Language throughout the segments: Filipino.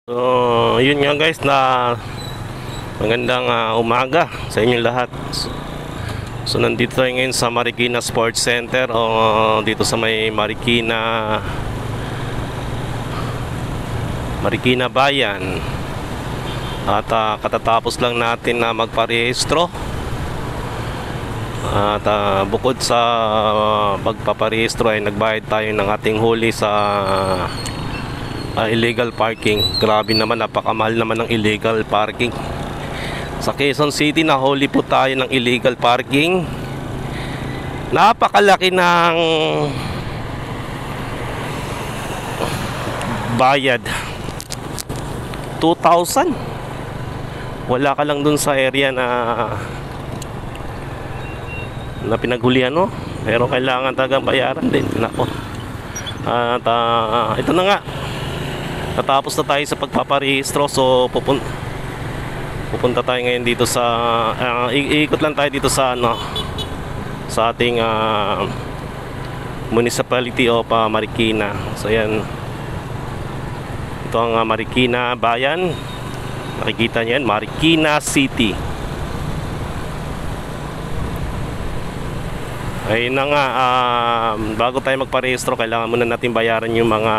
So, yun nga guys, na magandang umaga sa inyong lahat. So, nandito tayo ngayon sa Marikina Sports Center o dito sa may Marikina Bayan. At katatapos lang natin na magparehistro. At bukod sa pagpaparehistro ay nagbayad tayo ng ating huli sa illegal parking. Grabe naman, napakamahal naman ng illegal parking. Sa Quezon City nahuli po tayo ng illegal parking. Napakalaki ng bayad, 2,000. Wala ka lang dun sa area na pinaghulihan mo, pero kailangan talagang bayaran din. Nako. At ito na nga, natapos na tayo sa pagpaparehistro. So pupunta tayo ngayon dito sa iikot lang tayo dito sa sa ating municipality of Marikina. So yan, ito ang Marikina Bayan. Nakikita niyo yan, Marikina City. Ayun na nga, bago tayo magparehistro, kailangan muna natin bayaran yung mga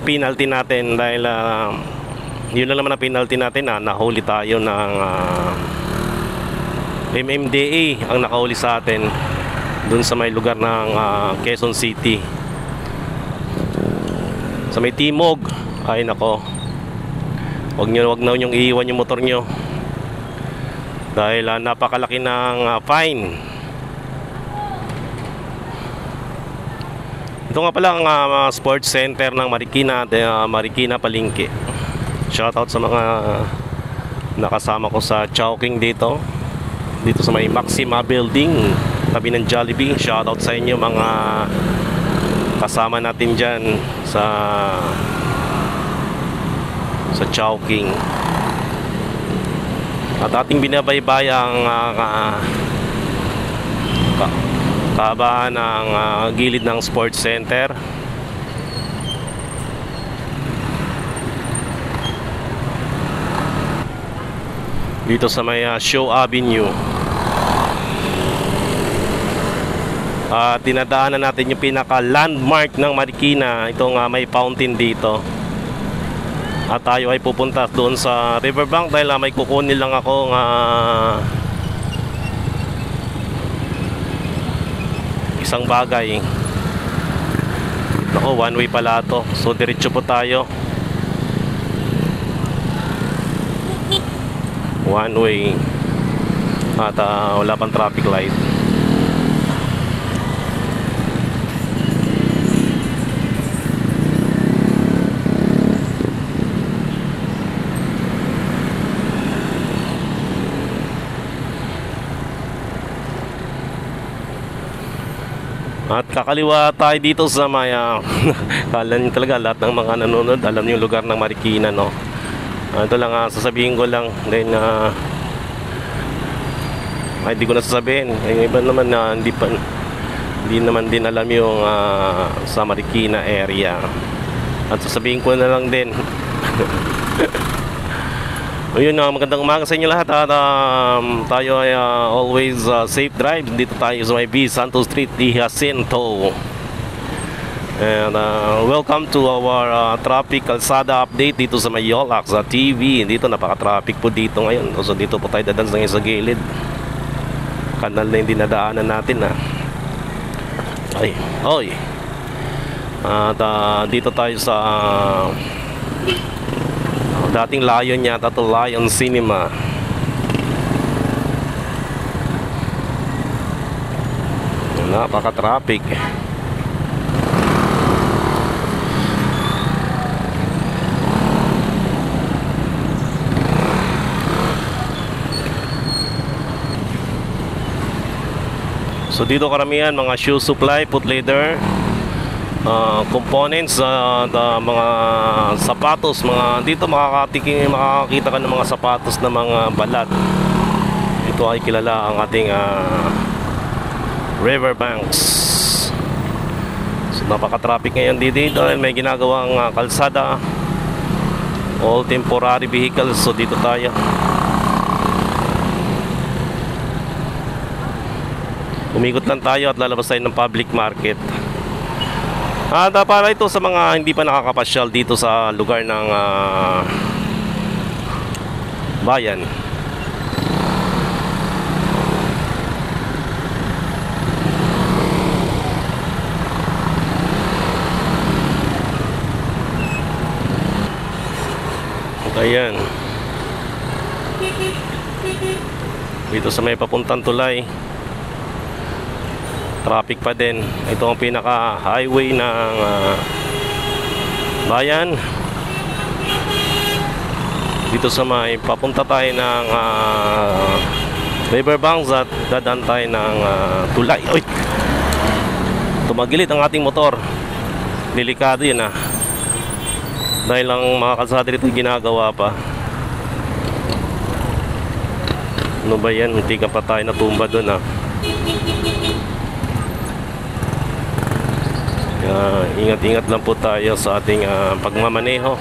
penalty natin. Dahil yun lang naman ang penalty natin, nahuli tayo ng MMDA ang nakahuli sa atin dun sa may lugar ng Quezon City, sa may Timog. Ay nako, wag na yung iiwan yung motor nyo dahil napakalaki ng fine. Ito nga pala ang sports center ng Marikina, Marikina Palengke. Shoutout sa mga nakasama ko sa Chowking dito sa may Maxima Building, tabi ng Jollibee. Shoutout sa inyo mga kasama natin dyan sa Chowking. At ating binabaybay ang kahabaan ng gilid ng sports center. Dito sa may Show Avenue. Dinadaanan natin yung pinaka landmark ng Marikina, itong may fountain dito. At tayo ay pupunta doon sa riverbank dahil may kukunin lang ako isang bagay. Nako, one way pala to. So diretso po tayo, one way. At wala pang traffic light. At kakaliwa tayo dito sa may kala nyo talaga lahat ng mga nanonood alam yung lugar ng Marikina, no? Ito lang, sasabihin ko lang. Then ay di ko na sasabihin. Yung iba naman na hindi naman din alam yung sa Marikina area. At sasabihin ko na lang din. Ayun, magandang umaga sa inyo lahat. At tayo ay always safe drive. Dito tayo sa may B Santos Street, Jacinto. And welcome to our traffic kalsada update dito sa may Yolax TV. Dito napaka-traffic po dito ngayon. So dito po tayo dadaan sa gilid. Kanal na yung dinadaanan natin. Ay, oy. At dito tayo sa dating Lion yata to, Lion Cinema. Napaka-traffic. So dito karamihan mga shoe supply, foot leather, components, mga sapatos, dito makakakita ka ng mga sapatos na mga balat. Ito ay kilala ang ating riverbanks. So Napaka-traffic ngayon dito dahil may ginagawang kalsada, all temporary vehicles. So dito tayo. Umikot lang tayo at lalabas tayo ng public market. At para ito sa mga hindi pa nakakapasyal dito sa lugar ng bayan. Ayan. Dito sa may papuntang tulay, traffic pa din. Ito ang pinaka highway ng bayan. Dito sa may papunta tayo ng Riverbanks at dadaan tayo ng tulay. Oy! Tumagilid ang ating motor. Delikado yun dahil ang mga kalsada dito ginagawa pa. Ano ba yan? Hindi ka pa tayo natumba dun Ingat-ingat lang po tayo sa ating pagmamaneho.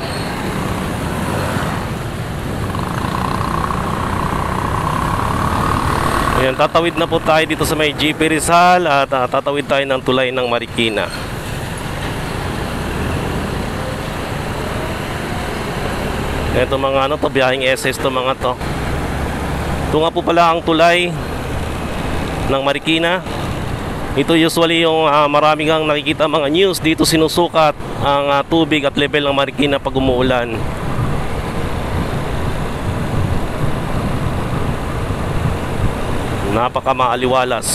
Ayan, tatawid na po tayo dito sa may GP Rizal at tatawid tayo ng tulay ng Marikina. Ito mga biyaheng SS to mga to. Ito nga po pala ang tulay ng Marikina. Ito usually yung marami kang nakikita mga news. Dito sinusukat ang tubig at level ng Marikina pag umuulan. Napaka maaliwalas.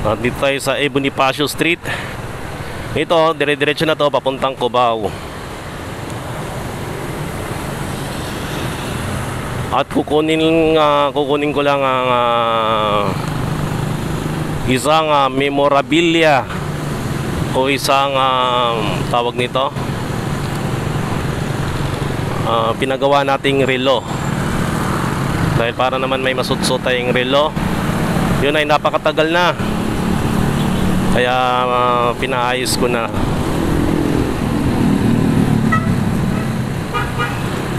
At dito tayo sa Bonifacio Street. Ito, dire-diretso na to papuntang Cubao. At kukunin ko lang ang isang memorabilia o isang tawag nito, pinagawa nating relo. Dahil para naman may masutso tayong relo. Yun ay napakatagal na. Kaya pinaayos ko na.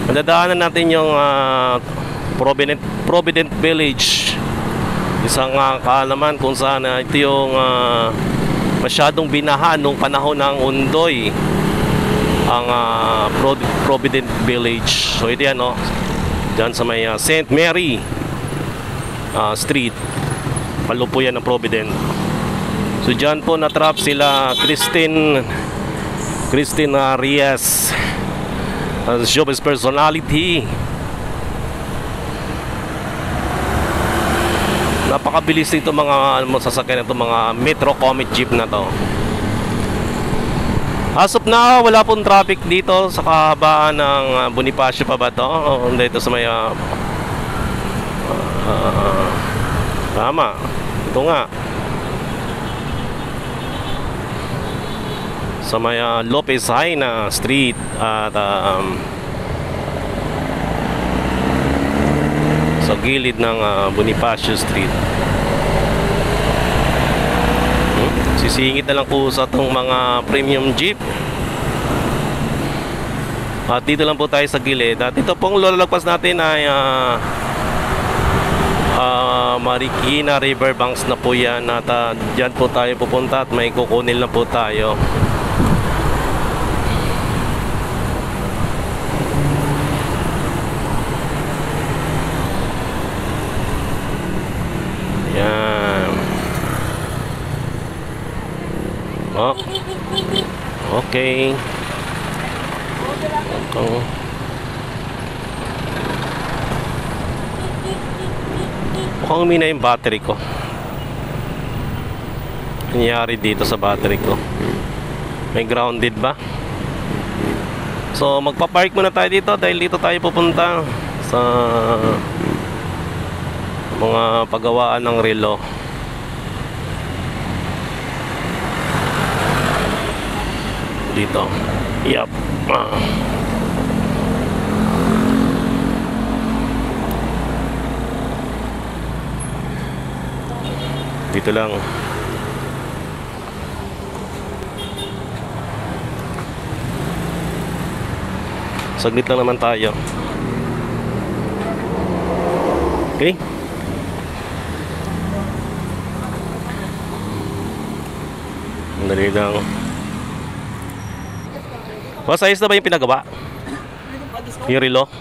Madadaanan natin yung Provident Village. Isang kaalaman kung saan ito yung masyadong binaha nung panahon ng Undoy, ang Provident Village. So ito yan dyan sa may St. Mary Street, palupuyan ng Provident. So dyan po na-trap sila Christine Reyes as showbiz personality. Napakabilis nito mga sasakyan, ito mga Metro Comet Jeep na to. As of now, wala pong traffic dito sa kahabaan ng Bonifacio pa ba to? Dito sa may tama, ito nga sa may Lopez Haina Street at sa gilid ng Bonifacio Street. Sisingit na lang po sa itong mga premium jeep. At dito lang po tayo sa gilid. At ito pong lalagpas natin ay Marikina Riverbanks na po yan. At dyan po tayo pupunta at may kukunin lang po tayo. Yan. Okay. Mukhang umina yung battery ko. Nangyari dito sa battery ko. May grounded ba? So magpa-park muna tayo dito dahil dito tayo pupunta sa mga paggawaan ng relo. Dito. Yup. Dito lang. Saglit lang naman tayo. Okay? Dali lang. Boss, ayos na ba yung pinagawa? Yung relo?